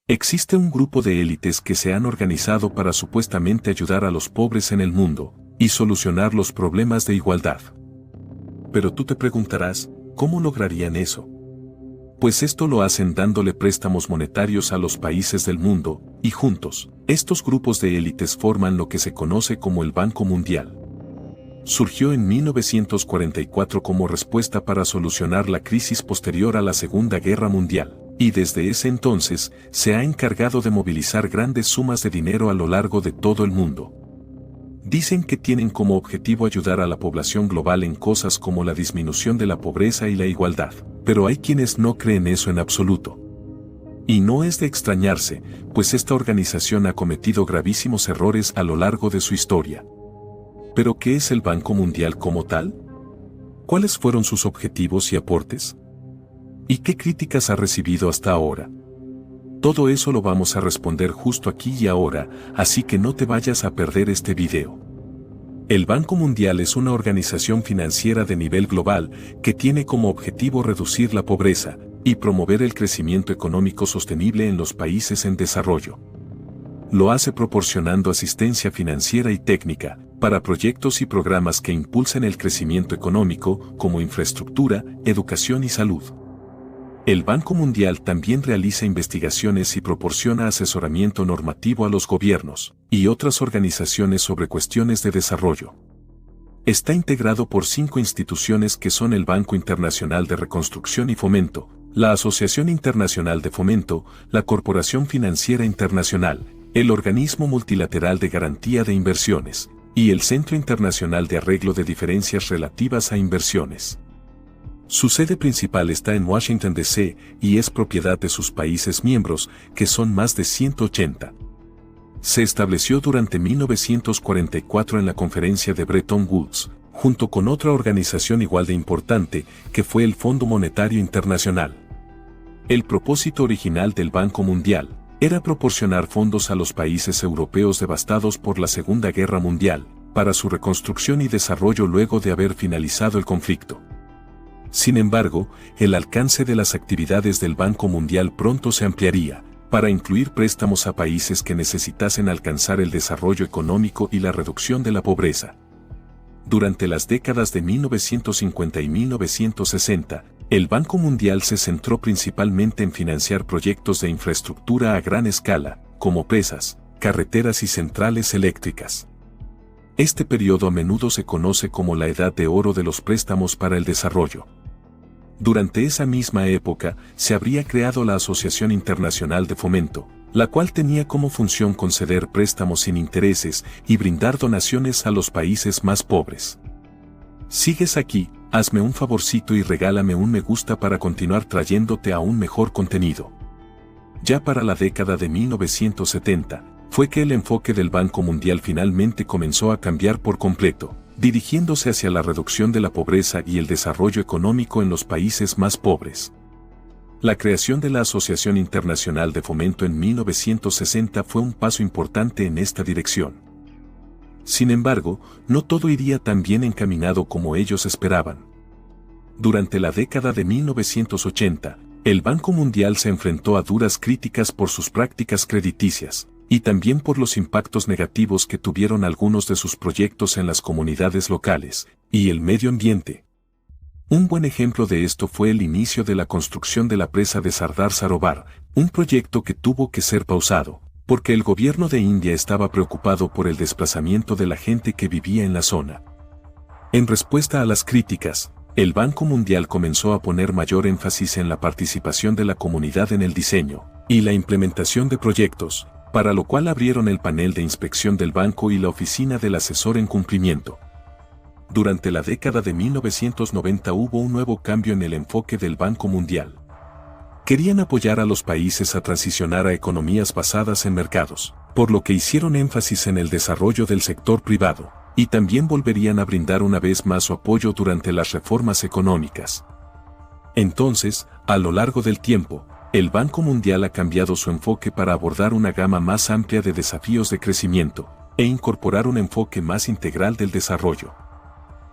Existe un grupo de élites que se han organizado para supuestamente ayudar a los pobres en el mundo y solucionar los problemas de igualdad. Pero tú te preguntarás, ¿cómo lograrían eso? Pues esto lo hacen dándole préstamos monetarios a los países del mundo, y juntos, estos grupos de élites forman lo que se conoce como el Banco Mundial. Surgió en 1944 como respuesta para solucionar la crisis posterior a la Segunda Guerra Mundial, y desde ese entonces se ha encargado de movilizar grandes sumas de dinero a lo largo de todo el mundo. Dicen que tienen como objetivo ayudar a la población global en cosas como la disminución de la pobreza y la igualdad, pero hay quienes no creen eso en absoluto. Y no es de extrañarse, pues esta organización ha cometido gravísimos errores a lo largo de su historia. ¿Pero qué es el Banco Mundial como tal? ¿Cuáles fueron sus objetivos y aportes? ¿Y qué críticas ha recibido hasta ahora? Todo eso lo vamos a responder justo aquí y ahora, así que no te vayas a perder este video. El Banco Mundial es una organización financiera de nivel global que tiene como objetivo reducir la pobreza y promover el crecimiento económico sostenible en los países en desarrollo. Lo hace proporcionando asistencia financiera y técnica para proyectos y programas que impulsen el crecimiento económico, como infraestructura, educación y salud. El Banco Mundial también realiza investigaciones y proporciona asesoramiento normativo a los gobiernos y otras organizaciones sobre cuestiones de desarrollo. Está integrado por 5 instituciones que son el Banco Internacional de Reconstrucción y Fomento, la Asociación Internacional de Fomento, la Corporación Financiera Internacional, el Organismo Multilateral de Garantía de Inversiones y el Centro Internacional de Arreglo de Diferencias Relativas a Inversiones. Su sede principal está en Washington, D.C. y es propiedad de sus países miembros, que son más de 180. Se estableció durante 1944 en la conferencia de Bretton Woods, junto con otra organización igual de importante, que fue el Fondo Monetario Internacional. El propósito original del Banco Mundial era proporcionar fondos a los países europeos devastados por la Segunda Guerra Mundial, para su reconstrucción y desarrollo luego de haber finalizado el conflicto. Sin embargo, el alcance de las actividades del Banco Mundial pronto se ampliaría, para incluir préstamos a países que necesitasen alcanzar el desarrollo económico y la reducción de la pobreza. Durante las décadas de 1950 y 1960, el Banco Mundial se centró principalmente en financiar proyectos de infraestructura a gran escala, como presas, carreteras y centrales eléctricas. Este periodo a menudo se conoce como la Edad de Oro de los préstamos para el desarrollo. Durante esa misma época, se habría creado la Asociación Internacional de Fomento, la cual tenía como función conceder préstamos sin intereses y brindar donaciones a los países más pobres. ¿Sigues aquí? Hazme un favorcito y regálame un me gusta para continuar trayéndote aún mejor contenido. Ya para la década de 1970, fue que el enfoque del Banco Mundial finalmente comenzó a cambiar por completo, dirigiéndose hacia la reducción de la pobreza y el desarrollo económico en los países más pobres. La creación de la Asociación Internacional de Fomento en 1960 fue un paso importante en esta dirección. Sin embargo, no todo iría tan bien encaminado como ellos esperaban. Durante la década de 1980, el Banco Mundial se enfrentó a duras críticas por sus prácticas crediticias, y también por los impactos negativos que tuvieron algunos de sus proyectos en las comunidades locales y el medio ambiente. Un buen ejemplo de esto fue el inicio de la construcción de la presa de Sardar Sarovar, un proyecto que tuvo que ser pausado, porque el gobierno de India estaba preocupado por el desplazamiento de la gente que vivía en la zona. En respuesta a las críticas, el Banco Mundial comenzó a poner mayor énfasis en la participación de la comunidad en el diseño y la implementación de proyectos, para lo cual abrieron el panel de inspección del banco y la oficina del asesor en cumplimiento. Durante la década de 1990 hubo un nuevo cambio en el enfoque del Banco Mundial. Querían apoyar a los países a transicionar a economías basadas en mercados, por lo que hicieron énfasis en el desarrollo del sector privado, y también volverían a brindar una vez más su apoyo durante las reformas económicas. Entonces, a lo largo del tiempo, el Banco Mundial ha cambiado su enfoque para abordar una gama más amplia de desafíos de crecimiento, e incorporar un enfoque más integral del desarrollo.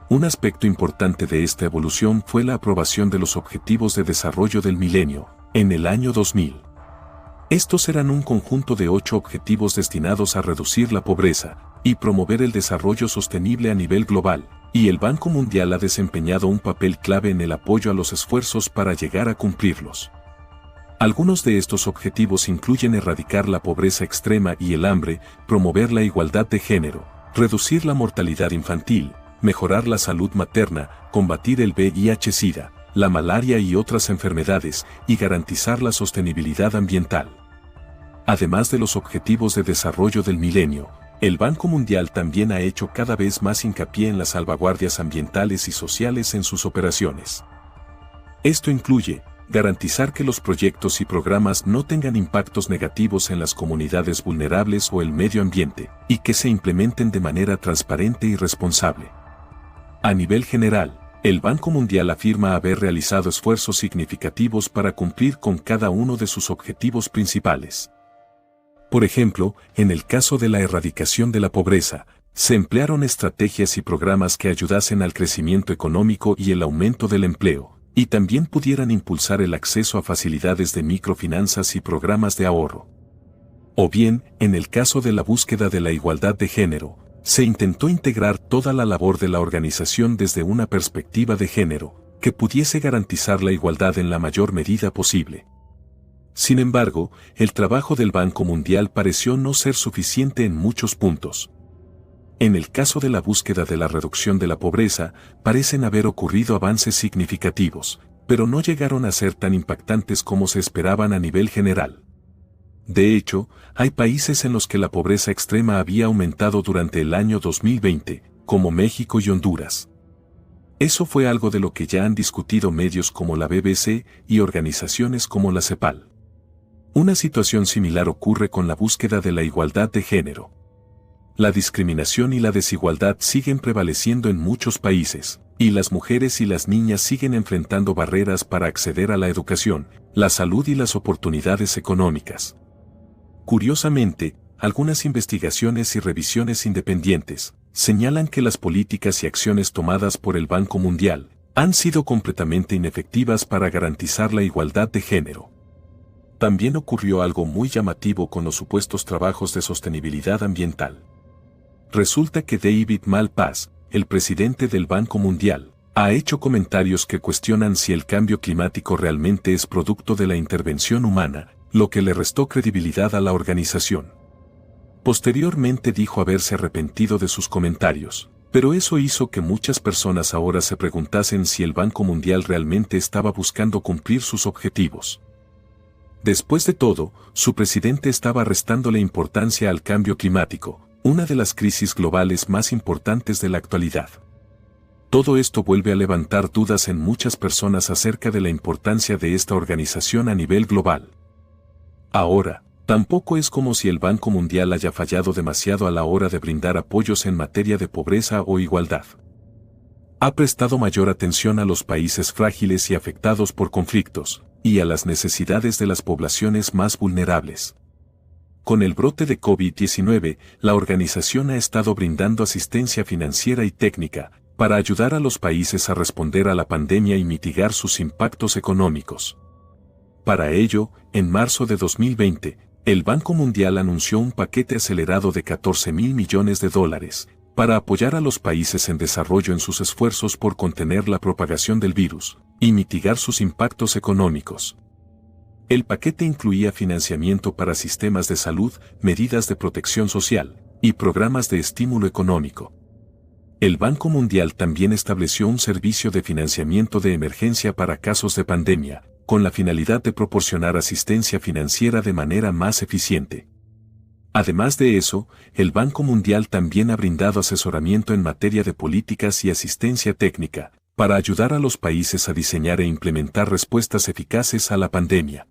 Un aspecto importante de esta evolución fue la aprobación de los Objetivos de Desarrollo del Milenio, en el año 2000. Estos eran un conjunto de 8 objetivos destinados a reducir la pobreza y promover el desarrollo sostenible a nivel global, y el Banco Mundial ha desempeñado un papel clave en el apoyo a los esfuerzos para llegar a cumplirlos. Algunos de estos objetivos incluyen erradicar la pobreza extrema y el hambre, promover la igualdad de género, reducir la mortalidad infantil, mejorar la salud materna, combatir el VIH-Sida, la malaria y otras enfermedades, y garantizar la sostenibilidad ambiental. Además de los objetivos de desarrollo del milenio, el Banco Mundial también ha hecho cada vez más hincapié en las salvaguardias ambientales y sociales en sus operaciones. Esto incluye garantizar que los proyectos y programas no tengan impactos negativos en las comunidades vulnerables o el medio ambiente, y que se implementen de manera transparente y responsable. A nivel general, el Banco Mundial afirma haber realizado esfuerzos significativos para cumplir con cada uno de sus objetivos principales. Por ejemplo, en el caso de la erradicación de la pobreza, se emplearon estrategias y programas que ayudasen al crecimiento económico y el aumento del empleo, y también pudieran impulsar el acceso a facilidades de microfinanzas y programas de ahorro. O bien, en el caso de la búsqueda de la igualdad de género, se intentó integrar toda la labor de la organización desde una perspectiva de género, que pudiese garantizar la igualdad en la mayor medida posible. Sin embargo, el trabajo del Banco Mundial pareció no ser suficiente en muchos puntos. En el caso de la búsqueda de la reducción de la pobreza, parecen haber ocurrido avances significativos, pero no llegaron a ser tan impactantes como se esperaban a nivel general. De hecho, hay países en los que la pobreza extrema había aumentado durante el año 2020, como México y Honduras. Eso fue algo de lo que ya han discutido medios como la BBC y organizaciones como la CEPAL. Una situación similar ocurre con la búsqueda de la igualdad de género. La discriminación y la desigualdad siguen prevaleciendo en muchos países, y las mujeres y las niñas siguen enfrentando barreras para acceder a la educación, la salud y las oportunidades económicas. Curiosamente, algunas investigaciones y revisiones independientes señalan que las políticas y acciones tomadas por el Banco Mundial han sido completamente inefectivas para garantizar la igualdad de género. También ocurrió algo muy llamativo con los supuestos trabajos de sostenibilidad ambiental. Resulta que David Malpass, el presidente del Banco Mundial, ha hecho comentarios que cuestionan si el cambio climático realmente es producto de la intervención humana, lo que le restó credibilidad a la organización. Posteriormente dijo haberse arrepentido de sus comentarios, pero eso hizo que muchas personas ahora se preguntasen si el Banco Mundial realmente estaba buscando cumplir sus objetivos. Después de todo, su presidente estaba restándole importancia al cambio climático, una de las crisis globales más importantes de la actualidad. Todo esto vuelve a levantar dudas en muchas personas acerca de la importancia de esta organización a nivel global. Ahora, tampoco es como si el Banco Mundial haya fallado demasiado a la hora de brindar apoyos en materia de pobreza o igualdad. Ha prestado mayor atención a los países frágiles y afectados por conflictos, y a las necesidades de las poblaciones más vulnerables. Con el brote de COVID-19, la organización ha estado brindando asistencia financiera y técnica para ayudar a los países a responder a la pandemia y mitigar sus impactos económicos. Para ello, en marzo de 2020, el Banco Mundial anunció un paquete acelerado de $14.000 millones para apoyar a los países en desarrollo en sus esfuerzos por contener la propagación del virus y mitigar sus impactos económicos. El paquete incluía financiamiento para sistemas de salud, medidas de protección social y programas de estímulo económico. El Banco Mundial también estableció un servicio de financiamiento de emergencia para casos de pandemia, con la finalidad de proporcionar asistencia financiera de manera más eficiente. Además de eso, el Banco Mundial también ha brindado asesoramiento en materia de políticas y asistencia técnica, para ayudar a los países a diseñar e implementar respuestas eficaces a la pandemia.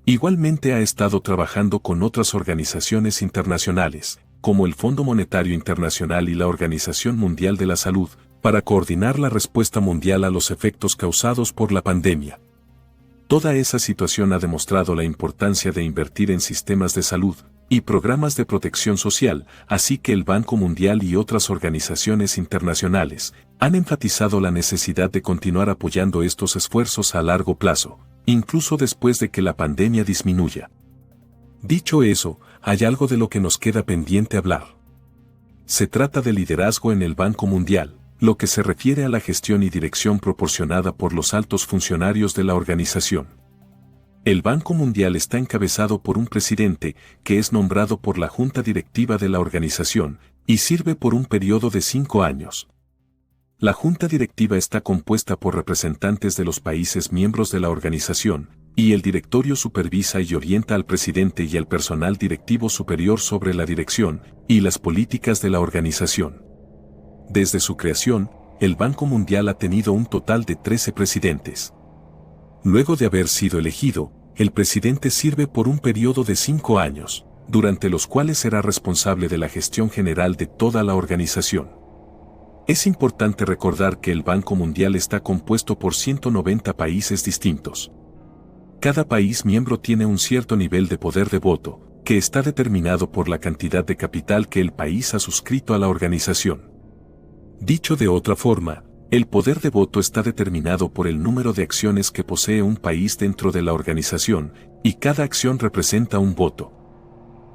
Igualmente ha estado trabajando con otras organizaciones internacionales, como el Fondo Monetario Internacional y la Organización Mundial de la Salud, para coordinar la respuesta mundial a los efectos causados por la pandemia. Toda esa situación ha demostrado la importancia de invertir en sistemas de salud y programas de protección social, así que el Banco Mundial y otras organizaciones internacionales han enfatizado la necesidad de continuar apoyando estos esfuerzos a largo plazo, incluso después de que la pandemia disminuya. Dicho eso, hay algo de lo que nos queda pendiente hablar. Se trata de liderazgo en el Banco Mundial, lo que se refiere a la gestión y dirección proporcionada por los altos funcionarios de la organización. El Banco Mundial está encabezado por un presidente que es nombrado por la junta directiva de la organización y sirve por un periodo de 5 años. La junta directiva está compuesta por representantes de los países miembros de la organización, y el directorio supervisa y orienta al presidente y al personal directivo superior sobre la dirección y las políticas de la organización. Desde su creación, el Banco Mundial ha tenido un total de 13 presidentes. Luego de haber sido elegido, el presidente sirve por un periodo de 5 años, durante los cuales será responsable de la gestión general de toda la organización. Es importante recordar que el Banco Mundial está compuesto por 190 países distintos. Cada país miembro tiene un cierto nivel de poder de voto, que está determinado por la cantidad de capital que el país ha suscrito a la organización. Dicho de otra forma, el poder de voto está determinado por el número de acciones que posee un país dentro de la organización, y cada acción representa un voto.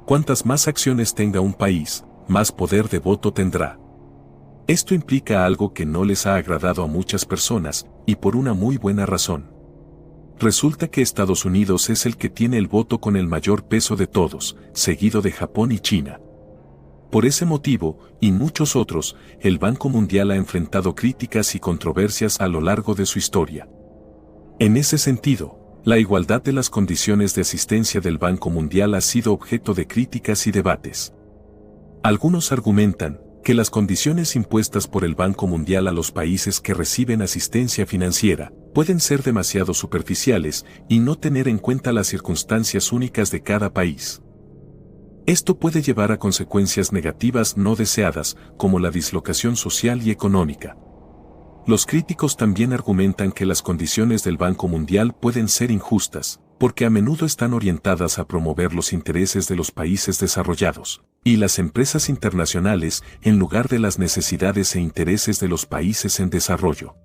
Cuantas más acciones tenga un país, más poder de voto tendrá. Esto implica algo que no les ha agradado a muchas personas, y por una muy buena razón. Resulta que Estados Unidos es el que tiene el voto con el mayor peso de todos, seguido de Japón y China. Por ese motivo, y muchos otros, el Banco Mundial ha enfrentado críticas y controversias a lo largo de su historia. En ese sentido, la igualdad de las condiciones de asistencia del Banco Mundial ha sido objeto de críticas y debates. Algunos argumentan que las condiciones impuestas por el Banco Mundial a los países que reciben asistencia financiera pueden ser demasiado superficiales y no tener en cuenta las circunstancias únicas de cada país. Esto puede llevar a consecuencias negativas no deseadas, como la dislocación social y económica. Los críticos también argumentan que las condiciones del Banco Mundial pueden ser injustas, porque a menudo están orientadas a promover los intereses de los países desarrollados y las empresas internacionales en lugar de las necesidades e intereses de los países en desarrollo.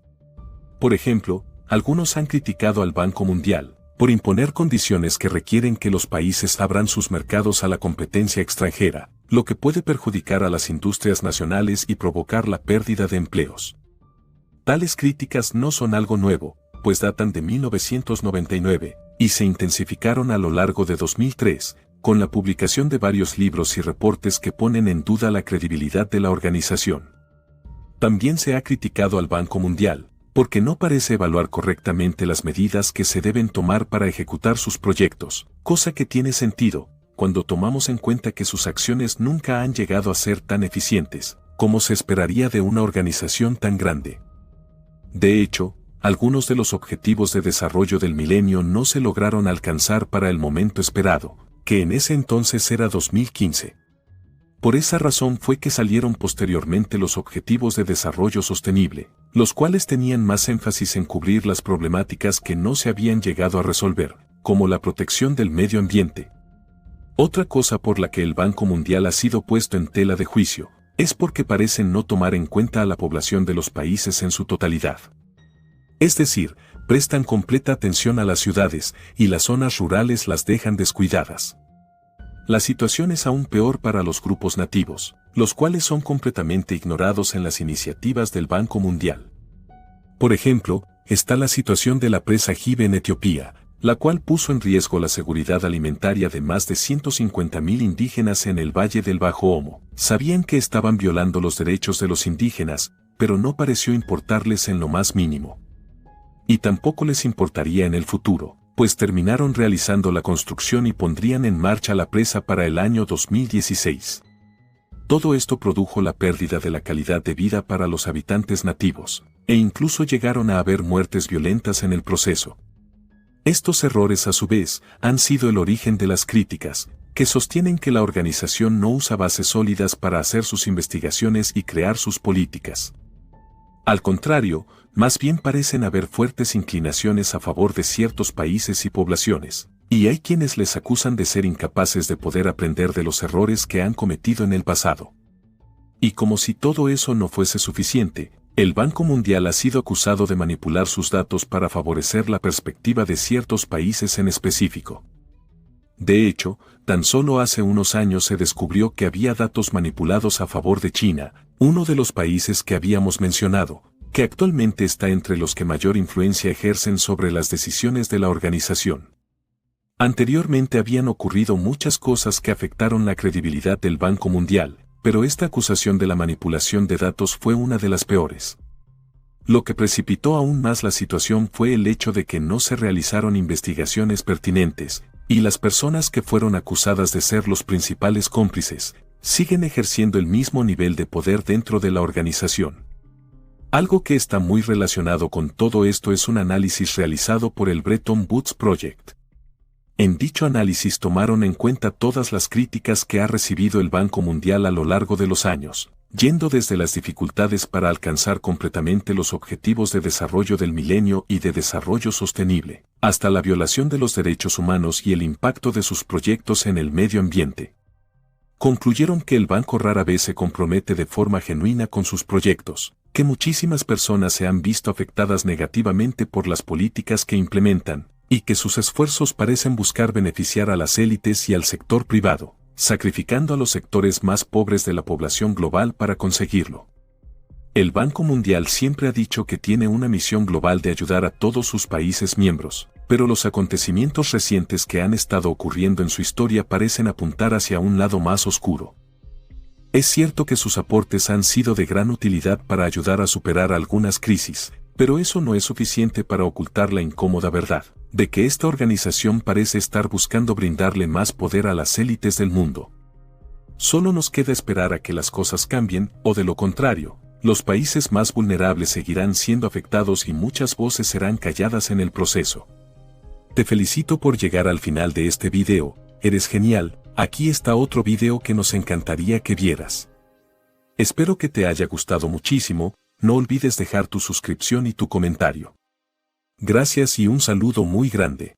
Por ejemplo, algunos han criticado al Banco Mundial por imponer condiciones que requieren que los países abran sus mercados a la competencia extranjera, lo que puede perjudicar a las industrias nacionales y provocar la pérdida de empleos. Tales críticas no son algo nuevo, pues datan de 1999, y se intensificaron a lo largo de 2003, con la publicación de varios libros y reportes que ponen en duda la credibilidad de la organización. También se ha criticado al Banco Mundial, porque no parece evaluar correctamente las medidas que se deben tomar para ejecutar sus proyectos, cosa que tiene sentido, cuando tomamos en cuenta que sus acciones nunca han llegado a ser tan eficientes, como se esperaría de una organización tan grande. De hecho, algunos de los objetivos de desarrollo del milenio no se lograron alcanzar para el momento esperado, que en ese entonces era 2015. Por esa razón fue que salieron posteriormente los Objetivos de Desarrollo Sostenible, los cuales tenían más énfasis en cubrir las problemáticas que no se habían llegado a resolver, como la protección del medio ambiente. Otra cosa por la que el Banco Mundial ha sido puesto en tela de juicio, es porque parecen no tomar en cuenta a la población de los países en su totalidad. Es decir, prestan completa atención a las ciudades y las zonas rurales las dejan descuidadas. La situación es aún peor para los grupos nativos, los cuales son completamente ignorados en las iniciativas del Banco Mundial. Por ejemplo, está la situación de la presa Gibe en Etiopía, la cual puso en riesgo la seguridad alimentaria de más de 150.000 indígenas en el Valle del Bajo Omo. Sabían que estaban violando los derechos de los indígenas, pero no pareció importarles en lo más mínimo. Y tampoco les importaría en el futuro, pues terminaron realizando la construcción y pondrían en marcha la presa para el año 2016. Todo esto produjo la pérdida de la calidad de vida para los habitantes nativos, e incluso llegaron a haber muertes violentas en el proceso. Estos errores a su vez han sido el origen de las críticas, que sostienen que la organización no usa bases sólidas para hacer sus investigaciones y crear sus políticas. Al contrario, más bien parecen haber fuertes inclinaciones a favor de ciertos países y poblaciones, y hay quienes les acusan de ser incapaces de poder aprender de los errores que han cometido en el pasado. Y como si todo eso no fuese suficiente, el Banco Mundial ha sido acusado de manipular sus datos para favorecer la perspectiva de ciertos países en específico. De hecho, Tan solo hace unos años se descubrió que había datos manipulados a favor de China, uno de los países que habíamos mencionado, que actualmente está entre los que mayor influencia ejercen sobre las decisiones de la organización. Anteriormente habían ocurrido muchas cosas que afectaron la credibilidad del Banco Mundial, pero esta acusación de la manipulación de datos fue una de las peores. Lo que precipitó aún más la situación fue el hecho de que no se realizaron investigaciones pertinentes, y las personas que fueron acusadas de ser los principales cómplices, siguen ejerciendo el mismo nivel de poder dentro de la organización. Algo que está muy relacionado con todo esto es un análisis realizado por el Bretton Woods Project. En dicho análisis tomaron en cuenta todas las críticas que ha recibido el Banco Mundial a lo largo de los años, yendo desde las dificultades para alcanzar completamente los objetivos de desarrollo del milenio y de desarrollo sostenible, hasta la violación de los derechos humanos y el impacto de sus proyectos en el medio ambiente. Concluyeron que el banco rara vez se compromete de forma genuina con sus proyectos, que muchísimas personas se han visto afectadas negativamente por las políticas que implementan, y que sus esfuerzos parecen buscar beneficiar a las élites y al sector privado, sacrificando a los sectores más pobres de la población global para conseguirlo. El Banco Mundial siempre ha dicho que tiene una misión global de ayudar a todos sus países miembros, pero los acontecimientos recientes que han estado ocurriendo en su historia parecen apuntar hacia un lado más oscuro. Es cierto que sus aportes han sido de gran utilidad para ayudar a superar algunas crisis, pero eso no es suficiente para ocultar la incómoda verdad de que esta organización parece estar buscando brindarle más poder a las élites del mundo. Solo nos queda esperar a que las cosas cambien, o de lo contrario, los países más vulnerables seguirán siendo afectados y muchas voces serán calladas en el proceso. Te felicito por llegar al final de este video, eres genial, aquí está otro video que nos encantaría que vieras. Espero que te haya gustado muchísimo, no olvides dejar tu suscripción y tu comentario. Gracias y un saludo muy grande.